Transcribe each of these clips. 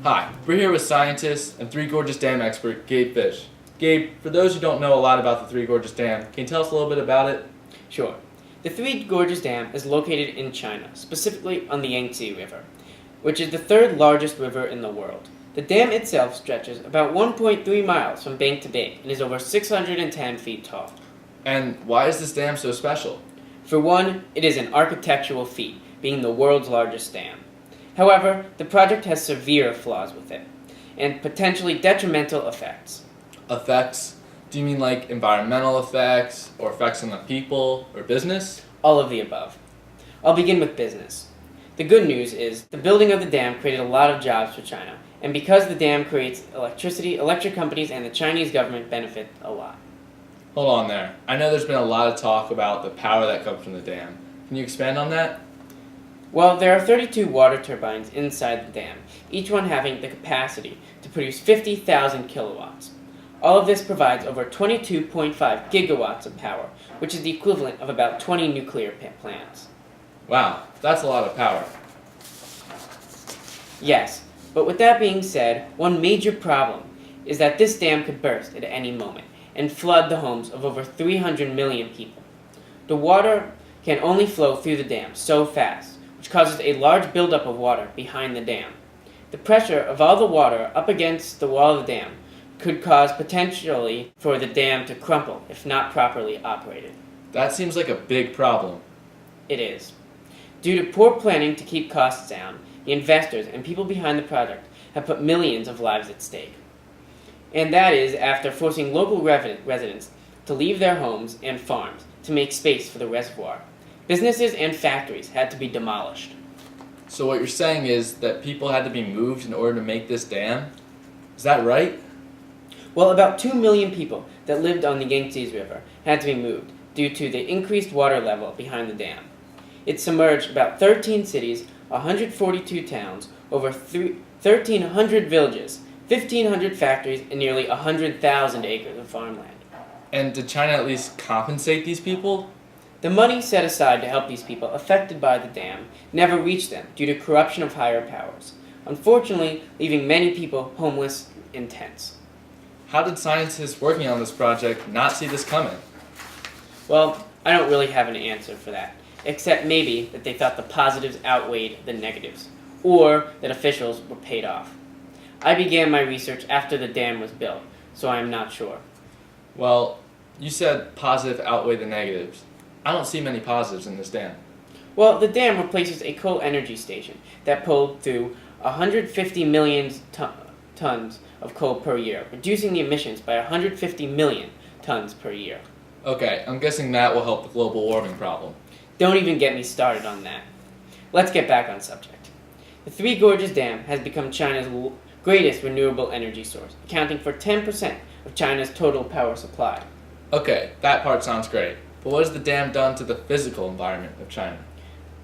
Hi, we're here with scientist and Three Gorges Dam expert, Gabe Fish. Gabe, for those who don't know a lot about the Three Gorges Dam, can you tell us a little bit about it? Sure. The Three Gorges Dam is located in China, specifically on the Yangtze River, which is the third largest river in the world. The dam itself stretches about 1.3 miles from bank to bank and is over 610 feet tall. And why is this dam so special? For one, it is an architectural feat, being the world's largest dam. However, the project has severe flaws with it, and potentially detrimental effects. Effects? Do you mean like environmental effects, or effects on the people, or business? All of the above. I'll begin with business. The good news is the building of the dam created a lot of jobs for China, and because the dam creates electricity, electric companies and the Chinese government benefit a lot. Hold on there. I know there's been a lot of talk about the power that comes from the dam. Can you expand on that? Well, there are 32 water turbines inside the dam, each one having the capacity to produce 50,000 kilowatts. All of this provides over 22.5 gigawatts of power, which is the equivalent of about 20 nuclear plants. Wow, that's a lot of power. Yes, but with that being said, one major problem is that this dam could burst at any moment and flood the homes of over 300 million people. The water can only flow through the dam so fast, which causes a large buildup of water behind the dam. The pressure of all the water up against the wall of the dam could cause potentially for the dam to crumple if not properly operated. That seems like a big problem. It is. Due to poor planning to keep costs down, the investors and people behind the project have put millions of lives at stake. And that is after forcing local residents to leave their homes and farms to make space for the reservoir. Businesses and factories had to be demolished. So what you're saying is that people had to be moved in order to make this dam? Is that right? Well, about 2 million people that lived on the Yangtze River had to be moved due to the increased water level behind the dam. It submerged about 13 cities, 142 towns, over 1,300 villages, 1,500 factories, and nearly 100,000 acres of farmland. And did China at least compensate these people? The money set aside to help these people affected by the dam never reached them due to corruption of higher powers, unfortunately leaving many people homeless in tents. How did scientists working on this project not see this coming? Well, I don't really have an answer for that, except maybe that they thought the positives outweighed the negatives, or that officials were paid off. I began my research after the dam was built, so I am not sure. Well, you said positive outweigh the negatives. I don't see many positives in this dam. Well, the dam replaces a coal energy station that pulled through 150 million tons of coal per year, reducing the emissions by 150 million tons per year. Okay, I'm guessing that will help the global warming problem. Don't even get me started on that. Let's get back on subject. The Three Gorges Dam has become China's greatest renewable energy source, accounting for 10% of China's total power supply. Okay, that part sounds great. But what has the dam done to the physical environment of China?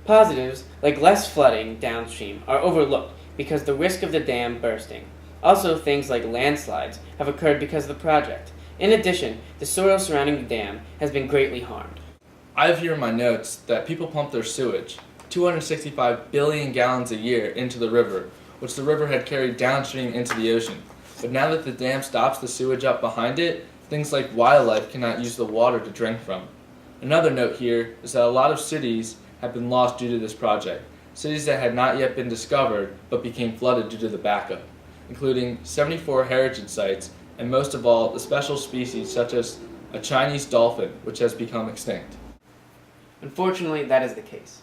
Positives, like less flooding downstream, are overlooked because the risk of the dam bursting. Also, things like landslides have occurred because of the project. In addition, the soil surrounding the dam has been greatly harmed. I have here in my notes that people pump their sewage, 265 billion gallons a year, into the river, which the river had carried downstream into the ocean. But now that the dam stops the sewage up behind it, things like wildlife cannot use the water to drink from. Another note here is that a lot of cities have been lost due to this project, cities that had not yet been discovered but became flooded due to the backup, including 74 heritage sites and most of all the special species such as a Chinese dolphin, which has become extinct. Unfortunately, that is the case.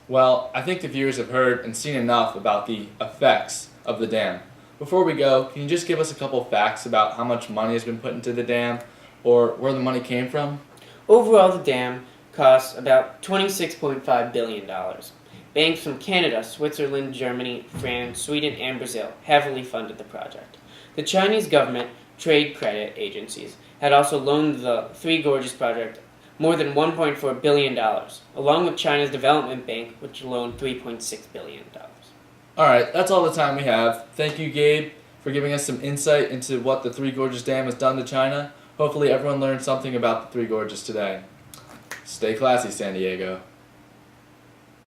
Well, I think the viewers have heard and seen enough about the effects of the dam. Before we go, can you just give us a couple facts about how much money has been put into the dam or where the money came from? Overall, the dam costs about $26.5 billion. Banks from Canada, Switzerland, Germany, France, Sweden, and Brazil heavily funded the project. The Chinese government trade credit agencies had also loaned the Three Gorges project more than $1.4 billion, along with China's Development Bank, which loaned $3.6 billion. Alright, that's all the time we have. Thank you, Gabe, for giving us some insight into what the Three Gorges Dam has done to China. Hopefully everyone learned something about the Three Gorges today. Stay classy, San Diego.